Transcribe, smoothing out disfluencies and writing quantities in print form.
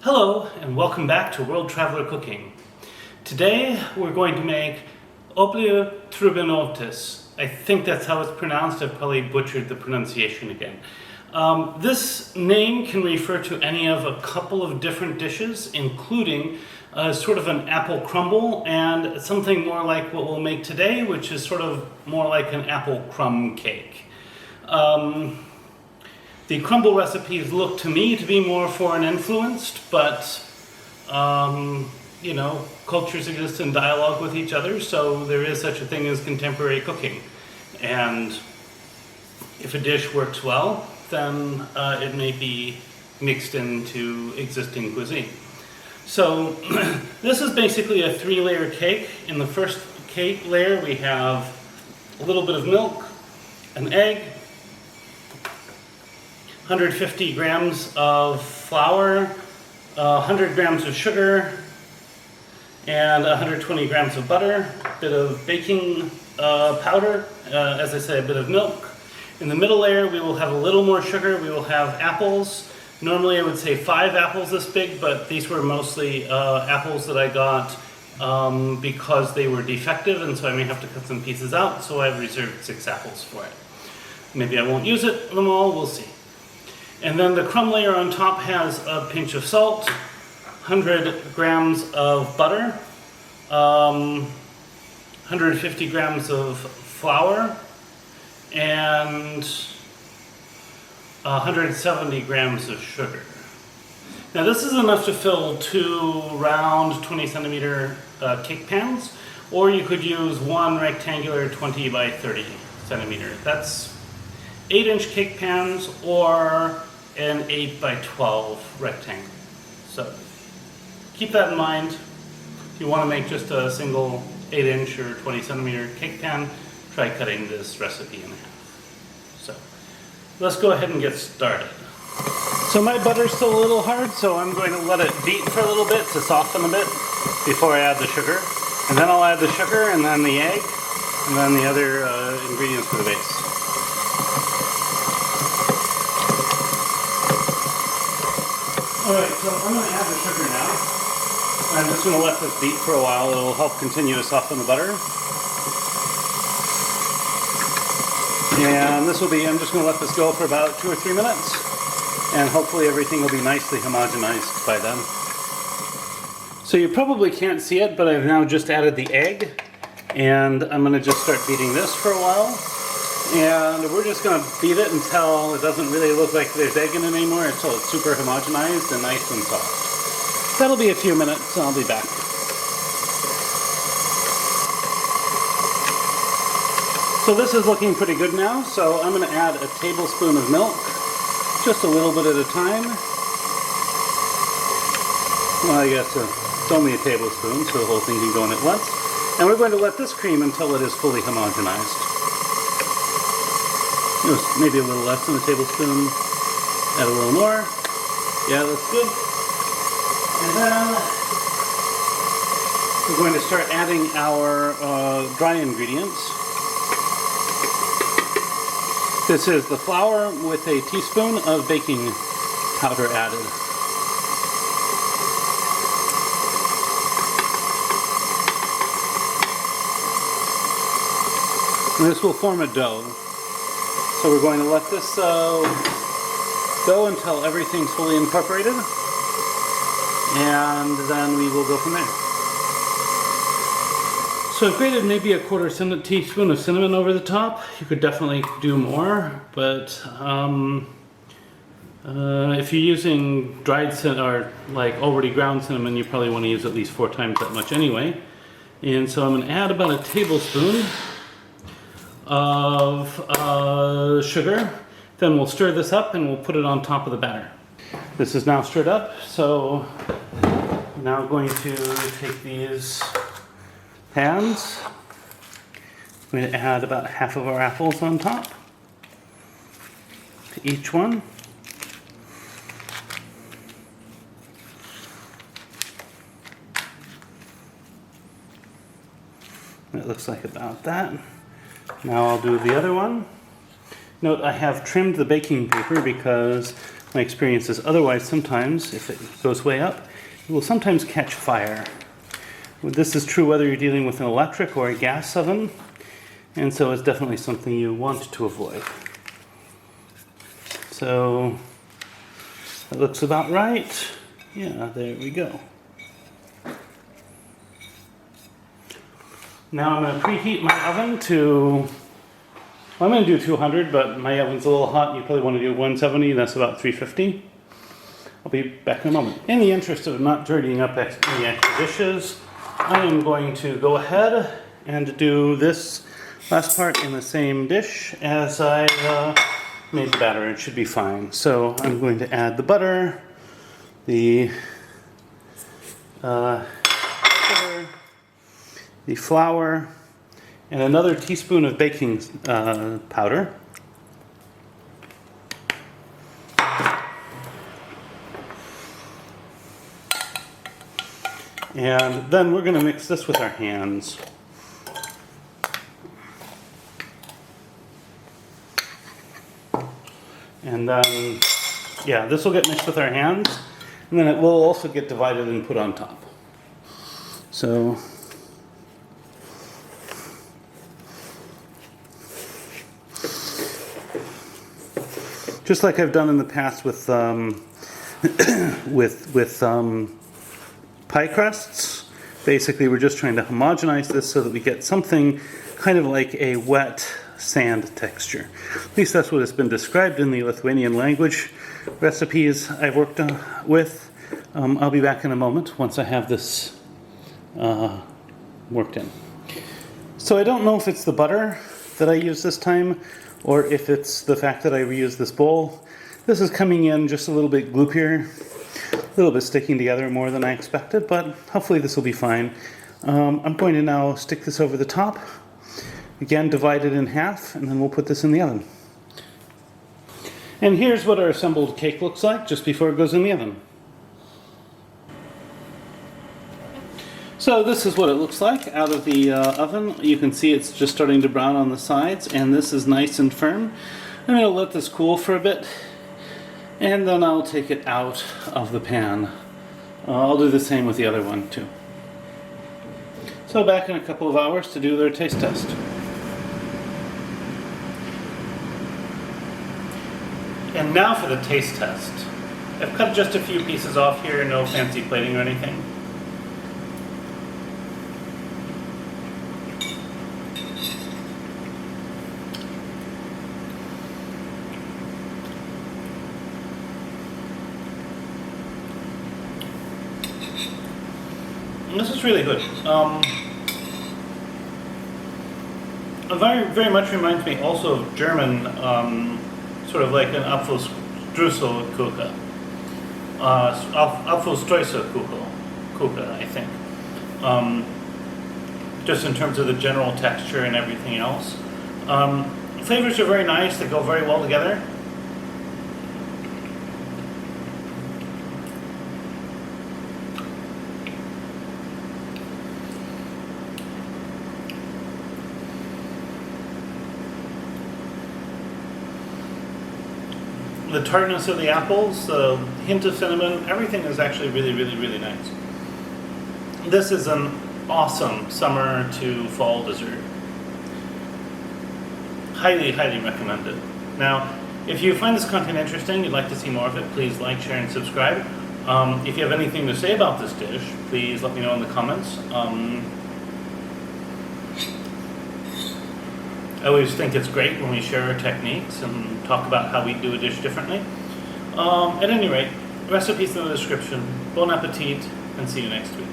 Hello and welcome back to World Traveler Cooking. Today we're going to make Obuolių Trupiniuotis. I think that's how it's pronounced. I've probably butchered the pronunciation again. This name can refer to any of a couple of different dishes, including sort of an apple crumble and something more like what we'll make today, which is sort of more like an apple crumb cake. The crumble recipes look to me to be more foreign influenced, but you know, cultures exist in dialogue with each other, so there is such a thing as contemporary cooking. And if a dish works well, then it may be mixed into existing cuisine. So this is basically a 3-layer cake. In the first cake layer we have a little bit of milk, an egg, 150 grams of flour, 100 grams of sugar, and 120 grams of butter, a bit of baking powder, as I say, a bit of milk. In the middle layer we will have a little more sugar. We will have apples. Normally I would say 5 apples this big, but these were mostly apples that I got because they were defective, and so I may have to cut some pieces out, so I've reserved 6 apples for it. Maybe I won't use them all, we'll see. And then the crumb layer on top has a pinch of salt, 100 grams of butter, 150 grams of flour, and 170 grams of sugar. Now this is enough to fill 2 round 20 centimeter cake pans, or you could use one rectangular 20 by 30 centimeter. That's 8-inch cake pans or an 8 by 12 rectangle. So keep that in mind. If you want to make just a single 8-inch or 20 centimeter cake pan, try cutting this recipe in half. So let's go ahead and get started. So my butter's still a little hard, so I'm going to let it beat for a little bit to soften a bit before I add the sugar. And then I'll add the sugar and then the egg and then the other ingredients for the base. Alright, so I'm going to add the sugar now. I'm just going to let this beat for a while. It will help continue to soften the butter. And this will be, I'm just going to let this go for about 2 or 3 minutes. And hopefully everything will be nicely homogenized by then. So you probably can't see it, but I've now just added the egg. And I'm going to just start beating this for a while. And we're just going to beat it until it doesn't really look like there's egg in it anymore, until it's super homogenized and nice and soft. That'll be a few minutes, and I'll be back. So this is looking pretty good now, so I'm going to add a tablespoon of milk, just a little bit at a time. Well, I guess it's only a tablespoon, so the whole thing can go in at once. And we're going to let this cream until it is fully homogenized. Maybe a little less than a tablespoon. Add a little more. Yeah, that's good. And then we're going to start adding our dry ingredients. This is the flour with a teaspoon of baking powder added. And this will form a dough. So we're going to let this go until everything's fully incorporated, and then we will go from there. So I've grated maybe a 1/4 teaspoon of cinnamon over the top. You could definitely do more, but if you're using dried cinnamon or like already ground cinnamon, you probably want to use at least 4 times that much anyway. And so I'm going to add about a tablespoon of sugar. Then we'll stir this up and we'll put it on top of the batter. This is now stirred up, so I'm now going to take these pans. I'm going to add about half of our apples on top to each one. It looks like about that. Now I'll do the other one. Note I have trimmed the baking paper because my experience is otherwise sometimes, if it goes way up, it will sometimes catch fire. This is true whether you're dealing with an electric or a gas oven, and so it's definitely something you want to avoid. So that looks about right. Yeah, there we go. Now I'm going to preheat my oven to, well, I'm going to do 200, but my oven's a little hot. You probably want to do 170, that's about 350. I'll be back in a moment. In the interest of not dirtying up any extra dishes, I am going to go ahead and do this last part in the same dish as I made the batter. It should be fine. So I'm going to add the butter, the sugar, the flour, and another teaspoon of baking powder. And then we're going to mix this with our hands. And then, yeah, this will get mixed with our hands, and then it will also get divided and put on top. So, just like I've done in the past with pie crusts, basically we're just trying to homogenize this so that we get something kind of like a wet sand texture. At least that's what has been described in the Lithuanian language recipes I've worked with. I'll be back in a moment once I have this worked in. So I don't know if it's the butter that I use this time or if it's the fact that I reused this bowl. This is coming in just a little bit gloopier, a little bit sticking together more than I expected, but hopefully this will be fine. I'm going to now stick this over the top, again divide it in half, and then we'll put this in the oven. And here's what our assembled cake looks like just before it goes in the oven. So this is what it looks like out of the oven. You can see it's just starting to brown on the sides, and this is nice and firm. I'm going to let this cool for a bit, and then I'll take it out of the pan. I'll do the same with the other one too. So back in a couple of hours to do their taste test. And now for the taste test. I've cut just a few pieces off here, no fancy plating or anything. This is really good. It very much reminds me also of German, sort of like an Apfelstrudel-Kuchen. Apfelstrudel-Kuchen, I think. Just in terms of the general texture and everything else. Flavors are very nice, they go very well together. The tartness of the apples, the hint of cinnamon, everything is actually really nice. This is an awesome summer to fall dessert. Highly recommended. Now, if you find this content interesting, you'd like to see more of it, please like, share, and subscribe. If you have anything to say about this dish, please let me know in the comments. I always think it's great when we share our techniques and talk about how we do a dish differently. At any rate, recipes in the description. Bon appetit, and see you next week.